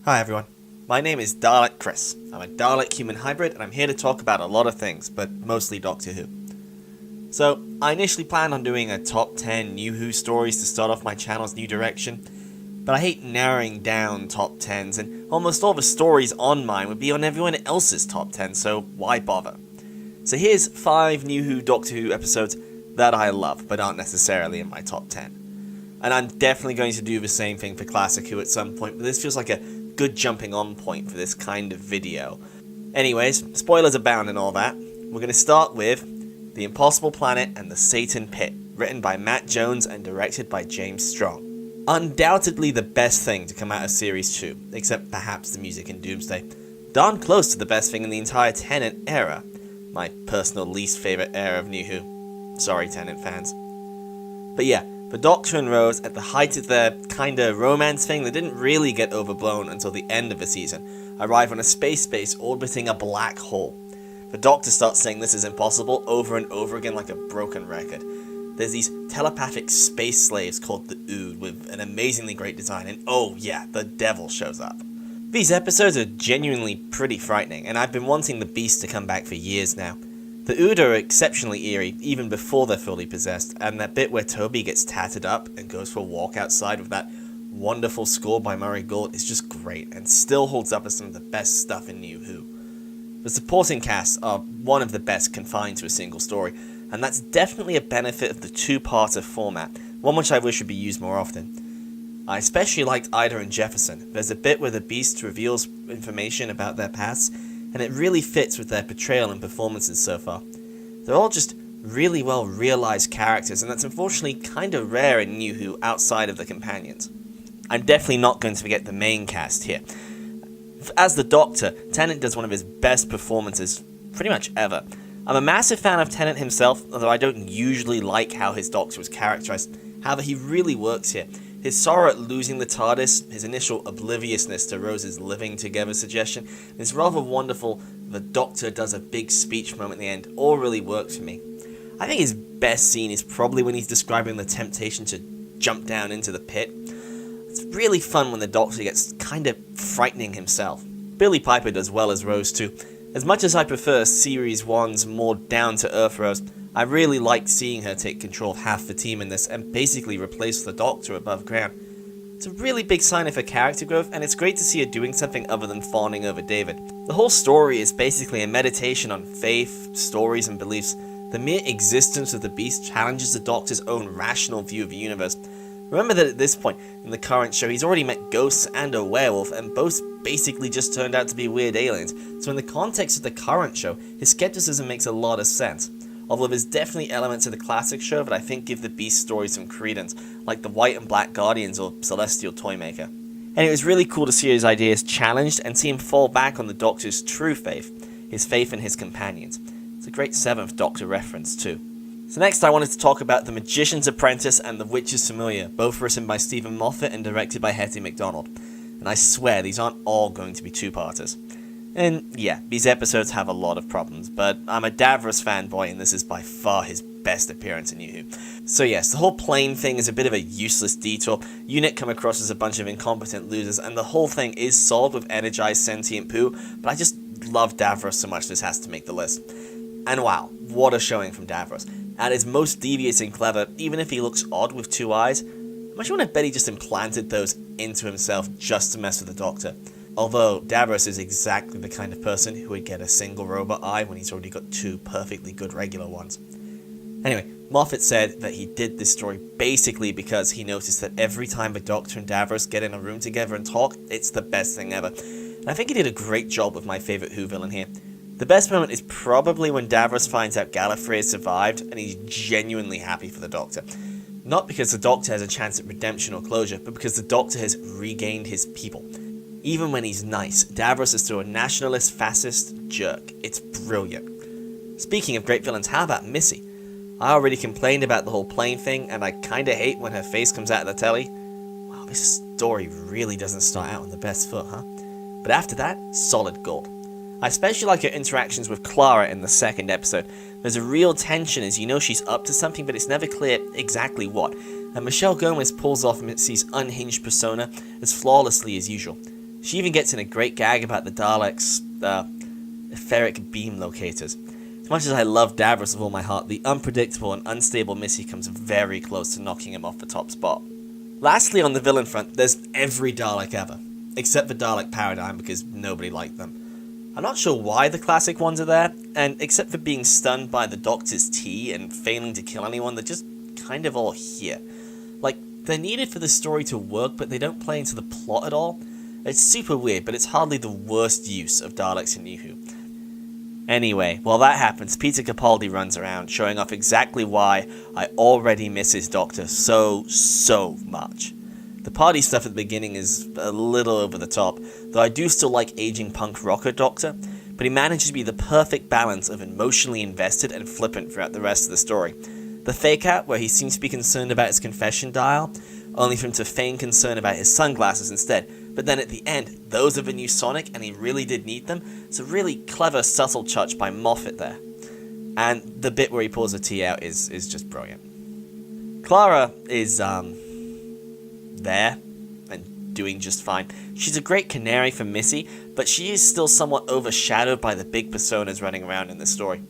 Hi everyone, my name is Dalek Chris. I'm a Dalek-human hybrid and I'm here to talk about a lot of things, but mostly Doctor Who. So, I initially planned on doing a top 10 New Who stories to start off my channel's new direction, but I hate narrowing down top 10s and almost all the stories on mine would be on everyone else's top 10, so why bother? So here's 5 New Who Doctor Who episodes that I love, but aren't necessarily in my top 10. And I'm definitely going to do the same thing for Classic Who at some point, but this feels like a good jumping on point for this kind of video. Anyways, spoilers abound and all that. We're going to start with The Impossible Planet and the Satan Pit, written by Matt Jones and directed by James Strong. Undoubtedly the best thing to come out of Series 2, except perhaps the music in Doomsday. Darn close to the best thing in the entire Tennant era. My personal least favourite era of New Who. Sorry, Tennant fans. But yeah, the Doctor and Rose, at the height of their kinda romance thing that didn't really get overblown until the end of the season, arrive on a space base orbiting a black hole. The Doctor starts saying this is impossible over and over again like a broken record. There's these telepathic space slaves called the Ood with an amazingly great design, and oh yeah, the devil shows up. These episodes are genuinely pretty frightening, and I've been wanting the Beast to come back for years now. The Ood are exceptionally eerie, even before they're fully possessed, and that bit where Toby gets tattered up and goes for a walk outside with that wonderful score by Murray Gould is just great, and still holds up as some of the best stuff in New Who. The supporting casts are one of the best confined to a single story, and that's definitely a benefit of the two-parter format, one which I wish would be used more often. I especially liked Ida and Jefferson. There's a bit where the Beast reveals information about their pasts, and it really fits with their portrayal and performances so far. They're all just really well realised characters, and that's unfortunately kind of rare in New Who outside of the companions. I'm definitely not going to forget the main cast here. As the Doctor, Tennant does one of his best performances pretty much ever. I'm a massive fan of Tennant himself, although I don't usually like how his Doctor was characterised. However, he really works here. His sorrow at losing the TARDIS, his initial obliviousness to Rose's living together suggestion, this rather wonderful the Doctor does a big speech moment at the end, all really works for me. I think his best scene is probably when he's describing the temptation to jump down into the pit. It's really fun when the Doctor gets kind of frightening himself. Billie Piper does well as Rose too. As much as I prefer Series 1's more down-to-earth Rose, I really liked seeing her take control of half the team in this and basically replace the Doctor above ground. It's a really big sign of her character growth, and it's great to see her doing something other than fawning over David. The whole story is basically a meditation on faith, stories, and beliefs. The mere existence of the Beast challenges the Doctor's own rational view of the universe. Remember that at this point in the current show, he's already met ghosts and a werewolf, and both basically just turned out to be weird aliens, so in the context of the current show, his skepticism makes a lot of sense. Although there's definitely elements of the classic show that I think give the Beast story some credence, like the White and Black Guardians or Celestial Toymaker. And it was really cool to see his ideas challenged and see him fall back on the Doctor's true faith, his faith in his companions. It's a great 7th Doctor reference too. So next I wanted to talk about The Magician's Apprentice and The Witch's Familiar, both written by Stephen Moffat and directed by Hetty MacDonald. And I swear these aren't all going to be two-parters. And yeah, these episodes have a lot of problems, but I'm a Davros fanboy and this is by far his best appearance in New Who. So yes, the whole plane thing is a bit of a useless detour. UNIT come across as a bunch of incompetent losers, and the whole thing is solved with energized sentient poo, but I just love Davros so much this has to make the list. And wow, what a showing from Davros. At his most devious and clever, even if he looks odd with 2 eyes, I much want to bet he just implanted those into himself just to mess with the Doctor. Although Davros is exactly the kind of person who would get a single robot eye when he's already got 2 perfectly good regular ones. Anyway, Moffat said that he did this story basically because he noticed that every time the Doctor and Davros get in a room together and talk, it's the best thing ever. And I think he did a great job with my favourite Who villain here. The best moment is probably when Davros finds out Gallifrey has survived and he's genuinely happy for the Doctor. Not because the Doctor has a chance at redemption or closure, but because the Doctor has regained his people. Even when he's nice, Davros is still a nationalist, fascist jerk. It's brilliant. Speaking of great villains, how about Missy? I already complained about the whole plane thing, and I kinda hate when her face comes out of the telly. Wow, this story really doesn't start out on the best foot, huh? But after that, solid gold. I especially like her interactions with Clara in the 2nd episode. There's a real tension as you know she's up to something, but it's never clear exactly what. And Michelle Gomez pulls off Missy's unhinged persona as flawlessly as usual. She even gets in a great gag about the Daleks' etheric beam locators. As much as I love Davros with all my heart, the unpredictable and unstable Missy comes very close to knocking him off the top spot. Lastly, on the villain front, there's every Dalek ever, except for Dalek Paradigm because nobody liked them. I'm not sure why the classic ones are there, and except for being stunned by the Doctor's tea and failing to kill anyone, they're just kind of all here. Like, they're needed for the story to work, but they don't play into the plot at all. It's super weird, but it's hardly the worst use of Daleks in New Who. Anyway, while that happens, Peter Capaldi runs around, showing off exactly why I already miss his Doctor so much. The party stuff at the beginning is a little over the top, though I do still like aging punk rocker Doctor, but he manages to be the perfect balance of emotionally invested and flippant throughout the rest of the story. The fake-out, where he seems to be concerned about his confession dial, only for him to feign concern about his sunglasses instead. But then at the end, those are the new Sonic, and he really did need them. It's a really clever, subtle touch by Moffat there. And the bit where he pulls the tea out is just brilliant. Clara is, there, and doing just fine. She's a great canary for Missy, but she is still somewhat overshadowed by the big personas running around in this story.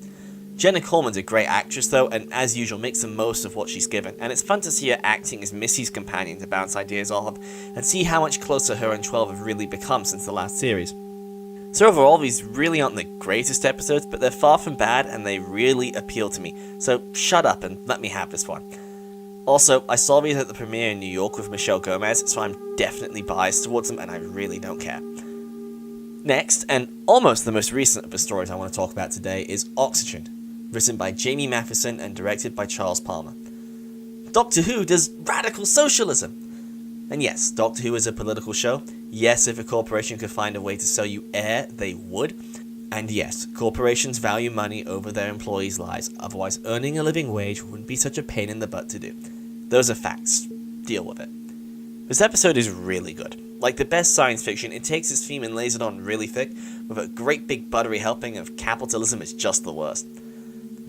Jenna Coleman's a great actress though, and as usual makes the most of what she's given, and it's fun to see her acting as Missy's companion to bounce ideas off of, and see how much closer her and 12 have really become since the last series. So overall, these really aren't the greatest episodes, but they're far from bad, and they really appeal to me, so shut up and let me have this one. Also, I saw these at the premiere in New York with Michelle Gomez, so I'm definitely biased towards them, and I really don't care. Next, and almost the most recent of the stories I want to talk about today, is Oxygen, written by Jamie Matheson and directed by Charles Palmer. Doctor Who does radical socialism! And yes, Doctor Who is a political show. Yes, if a corporation could find a way to sell you air, they would. And yes, corporations value money over their employees' lives, otherwise earning a living wage wouldn't be such a pain in the butt to do. Those are facts. Deal with it. This episode is really good. Like the best science fiction, it takes its theme and lays it on really thick, with a great big buttery helping of capitalism is just the worst.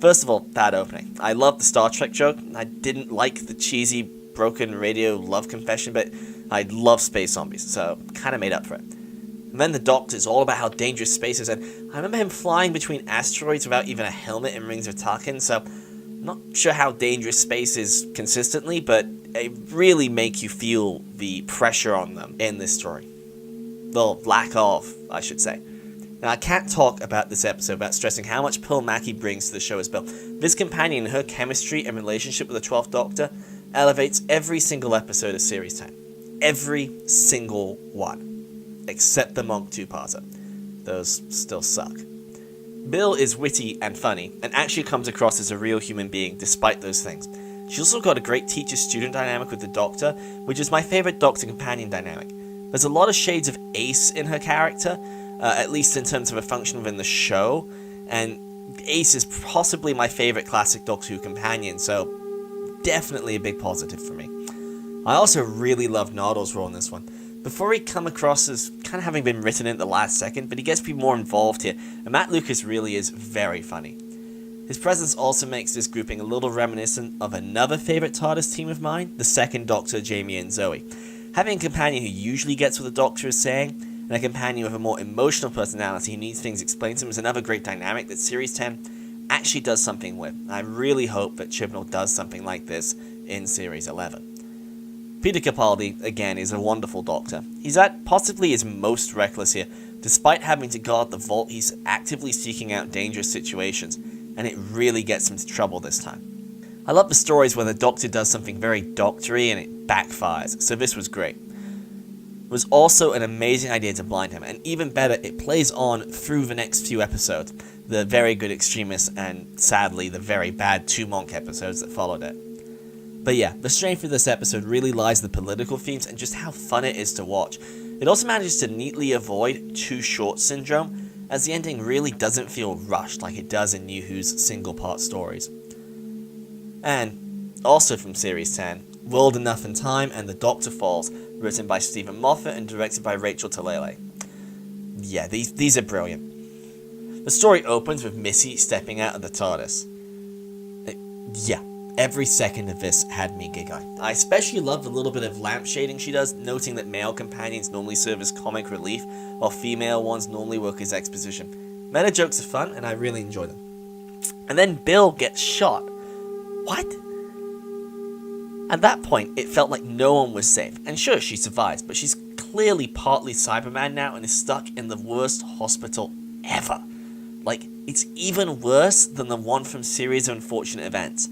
First of all, that opening. I love the Star Trek joke. I didn't like the cheesy, broken radio love confession, but I love space zombies, so kind of made up for it. And then the Doctor is all about how dangerous space is, and I remember him flying between asteroids without even a helmet in Rings of Tarkin, so I'm not sure how dangerous space is consistently, but it really make you feel the pressure on them in this story. The lack of, I should say. Now, I can't talk about this episode without stressing how much Pearl Mackie brings to the show as well. This companion, her chemistry and relationship with the 12th Doctor elevates every single episode of Series 10. Every single one. Except the Monk two-parter. Those still suck. Bill is witty and funny, and actually comes across as a real human being despite those things. She's also got a great teacher-student dynamic with the Doctor, which is my favourite Doctor-companion dynamic. There's a lot of shades of Ace in her character, at least in terms of a function within the show, and Ace is possibly my favourite classic Doctor Who companion, so definitely a big positive for me. I also really love Nardol's role in this one. Before he come across as kind of having been written in at the last second, but he gets to be more involved here, and Matt Lucas really is very funny. His presence also makes this grouping a little reminiscent of another favourite TARDIS team of mine, the second Doctor, Jamie and Zoe. Having a companion who usually gets what the Doctor is saying, and a companion with a more emotional personality who needs things explained to him is another great dynamic that Series 10 actually does something with. I really hope that Chibnall does something like this in Series 11. Peter Capaldi, again, is a wonderful Doctor. He's at possibly his most reckless here. Despite having to guard the vault, he's actively seeking out dangerous situations, and it really gets him into trouble this time. I love the stories where the Doctor does something very doctory and it backfires, so this was great. It was also an amazing idea to blind him, and even better, it plays on through the next few episodes, the very good Extremists and, sadly, the very bad Two Monk episodes that followed it. But yeah, the strength of this episode really lies in the political themes and just how fun it is to watch. It also manages to neatly avoid too short syndrome, as the ending really doesn't feel rushed like it does in New Who's single-part stories. And, also from Series 10, World Enough in Time and The Doctor Falls, written by Stephen Moffat and directed by Rachel Talalay. Yeah, these are brilliant. The story opens with Missy stepping out of the TARDIS. Every second of this had me giggling. I especially love the little bit of lamp shading she does, noting that male companions normally serve as comic relief, while female ones normally work as exposition. Meta jokes are fun, and I really enjoy them. And then Bill gets shot. What? At that point, it felt like no one was safe. And sure, she survives, but she's clearly partly Cyberman now and is stuck in the worst hospital ever. Like, it's even worse than the one from Series of Unfortunate Events.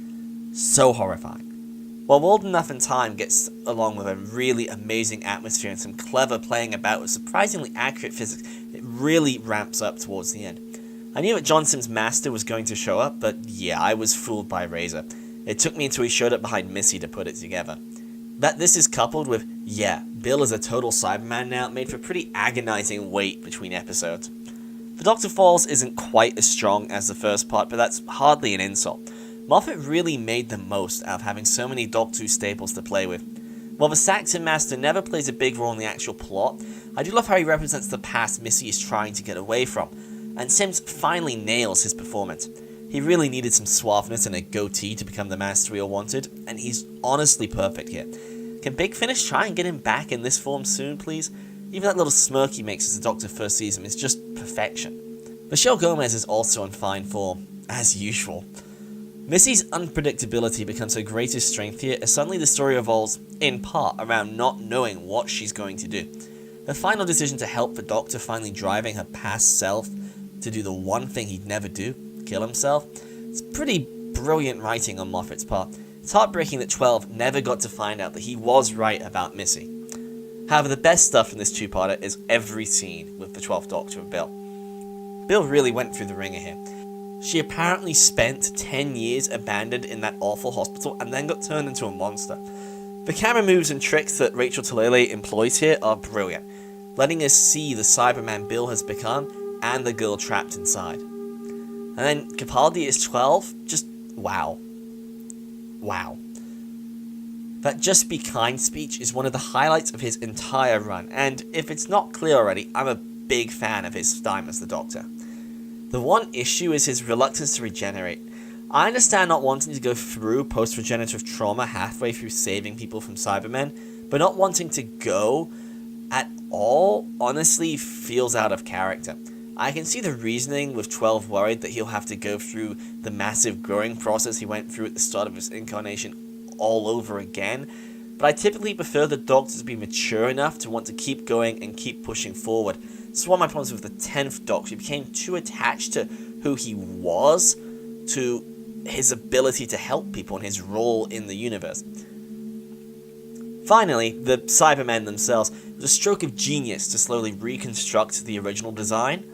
So horrifying. While World Enough in Time gets along with a really amazing atmosphere and some clever playing about with surprisingly accurate physics, it really ramps up towards the end. I knew that John Sims' master was going to show up, but yeah, I was fooled by Razor. It took me until he showed up behind Missy to put it together. That this is coupled with, yeah, Bill is a total Cyberman now, made for pretty agonizing wait between episodes. The Doctor Falls isn't quite as strong as the first part, but that's hardly an insult. Moffat really made the most out of having so many Doctor Who staples to play with. While the Saxon Master never plays a big role in the actual plot, I do love how he represents the past Missy is trying to get away from, and Sims finally nails his performance. He really needed some suaveness and a goatee to become the master we all wanted, and he's honestly perfect here. Can Big Finish try and get him back in this form soon, please? Even that little smirk he makes as the Doctor first sees him is just perfection. Michelle Gomez is also in fine form, as usual. Missy's unpredictability becomes her greatest strength here, as suddenly the story revolves, in part, around not knowing what she's going to do. Her final decision to help the Doctor finally driving her past self to do the one thing he'd never do, kill himself, it's pretty brilliant writing on Moffat's part. It's heartbreaking that 12 never got to find out that he was right about Missy. However, the best stuff in this two-parter is every scene with the 12th Doctor and Bill. Bill really went through the ringer here. She apparently spent 10 years abandoned in that awful hospital and then got turned into a monster. The camera moves and tricks that Rachel Talalay employs here are brilliant, letting us see the Cyberman Bill has become and the girl trapped inside. And then Capaldi is 12, just wow. Wow. That Just Be Kind speech is one of the highlights of his entire run, and if it's not clear already, I'm a big fan of his time as the Doctor. The one issue is his reluctance to regenerate. I understand not wanting to go through post-regenerative trauma halfway through saving people from Cybermen, but not wanting to go at all honestly feels out of character. I can see the reasoning with 12 worried that he'll have to go through the massive growing process he went through at the start of his incarnation all over again, but I typically prefer the Doctor to be mature enough to want to keep going and keep pushing forward. This is one of my problems with the 10th Doctor. He became too attached to who he was, to his ability to help people and his role in the universe. Finally, the Cybermen themselves, it was a stroke of genius to slowly reconstruct the original design.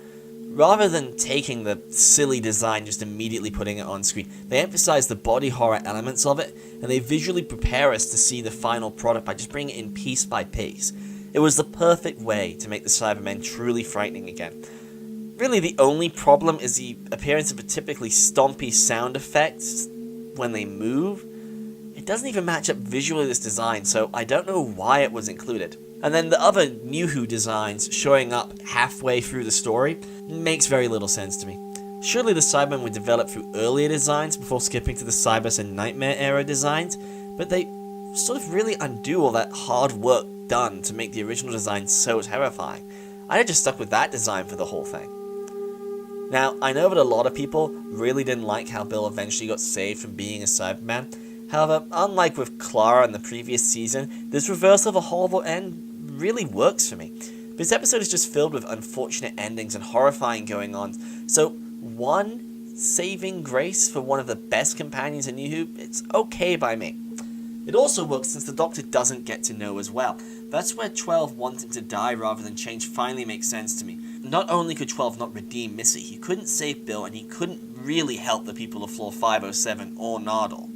Rather than taking the silly design just immediately putting it on screen, they emphasize the body horror elements of it, and they visually prepare us to see the final product by just bringing it in piece by piece. It was the perfect way to make the Cybermen truly frightening again. Really, the only problem is the appearance of a typically stompy sound effect when they move. It doesn't even match up visually with this design, so I don't know why it was included. And then the other New Who designs showing up halfway through the story makes very little sense to me. Surely the Cybermen were developed through earlier designs before skipping to the Cybus and Nightmare era designs, but they sort of really undo all that hard work done to make the original design so terrifying. I'd have just stuck with that design for the whole thing. Now, I know that a lot of people really didn't like how Bill eventually got saved from being a Cyberman. However, unlike with Clara in the previous season, this reversal of a horrible end really works for me. This episode is just filled with unfortunate endings and horrifying going on, so one saving grace for one of the best companions in New Who, it's okay by me. It also works since the Doctor doesn't get to know as well. That's where 12 wanting to die rather than change finally makes sense to me. Not only could 12 not redeem Missy, he couldn't save Bill, and he couldn't really help the people of Floor 507 or Nardole.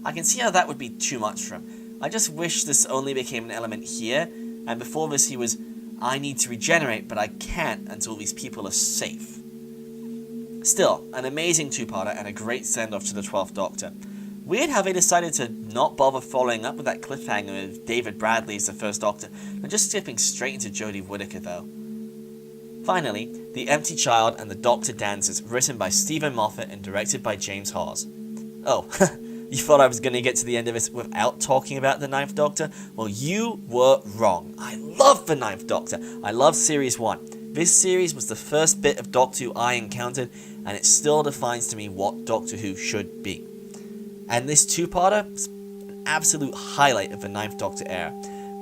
I can see how that would be too much for him. I just wish this only became an element here, and before this he was, I need to regenerate, but I can't until these people are safe. Still, an amazing two-parter and a great send-off to the 12th Doctor. Weird how they decided to not bother following up with that cliffhanger of David Bradley as the first Doctor, and just skipping straight into Jodie Whittaker though. Finally, The Empty Child and the Doctor Dances, written by Stephen Moffat and directed by James Hawes. Oh, You thought I was going to get to the end of this without talking about the Ninth Doctor? Well, you were wrong. I love the Ninth Doctor. I love Series 1. This series was the first bit of Doctor Who I encountered, and it still defines to me what Doctor Who should be. And this two-parter is an absolute highlight of the Ninth Doctor era.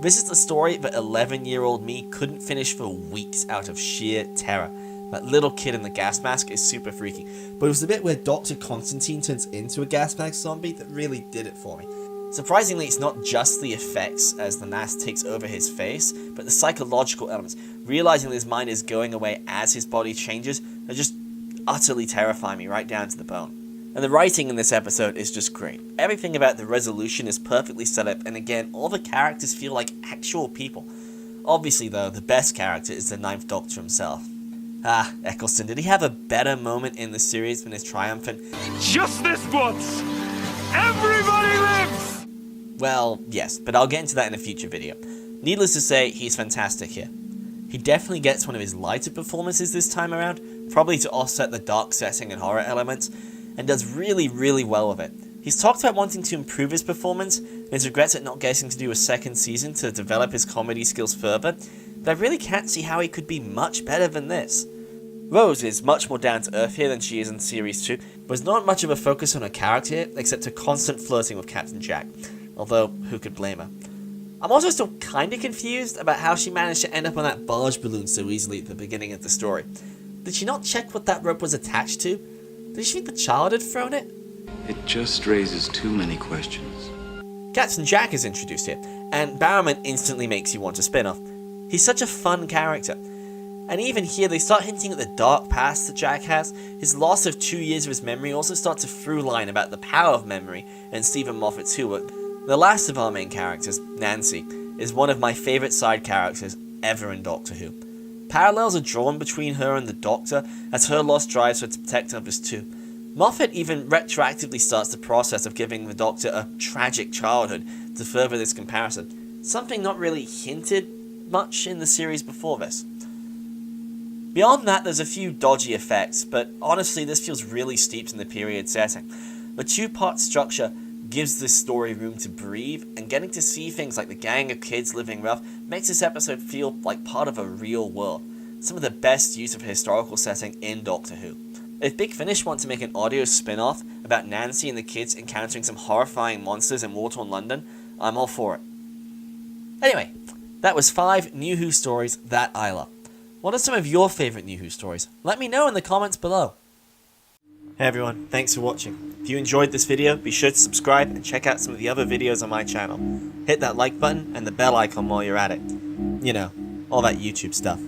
This is the story that 11-year-old me couldn't finish for weeks out of sheer terror. That little kid in the gas mask is super freaky. But it was the bit where Dr. Constantine turns into a gas mask zombie that really did it for me. Surprisingly, it's not just the effects as the mask takes over his face, but the psychological elements. Realizing that his mind is going away as his body changes, are just utterly terrify me right down to the bone. And the writing in this episode is just great. Everything about the resolution is perfectly set up, and again, all the characters feel like actual people. Obviously though, the best character is the Ninth Doctor himself. Eccleston, did he have a better moment in the series than his triumphant "Just this once! Everybody lives!" Well, yes, but I'll get into that in a future video. Needless to say, he's fantastic here. He definitely gets one of his lighter performances this time around, probably to offset the dark setting and horror elements, and does really, really well with it. He's talked about wanting to improve his performance, and his regrets at not getting to do a second season to develop his comedy skills further, but I really can't see how he could be much better than this. Rose is much more down to earth here than she is in Series 2, but there's not much of a focus on her character here, except her constant flirting with Captain Jack, although who could blame her. I'm also still kinda confused about how she managed to end up on that barge balloon so easily at the beginning of the story. Did she not check what that rope was attached to? Did she think the child had thrown it? It just raises too many questions. Captain Jack is introduced here, and Barrowman instantly makes you want a spin-off. He's such a fun character. And even here, they start hinting at the dark past that Jack has. His loss of 2 years of his memory also starts a through line about the power of memory and Stephen Moffat's Who. The last of our main characters, Nancy, is one of my favourite side characters ever in Doctor Who. Parallels are drawn between her and the Doctor, as her loss drives her to protect others too. Moffat even retroactively starts the process of giving the Doctor a tragic childhood to further this comparison, something not really hinted much in the series before this. Beyond that, there's a few dodgy effects, but honestly this feels really steeped in the period setting. The two-part structure gives this story room to breathe, and getting to see things like the gang of kids living rough makes this episode feel like part of a real world. Some of the best use of historical setting in Doctor Who. If Big Finish want to make an audio spin-off about Nancy and the kids encountering some horrifying monsters in war-torn London, I'm all for it. Anyway, that was 5 New Who stories that I love. What are some of your favourite New Who stories? Let me know in the comments below. Hey everyone, thanks for watching. If you enjoyed this video, be sure to subscribe and check out some of the other videos on my channel. Hit that like button and the bell icon while you're at it. You know, all that YouTube stuff.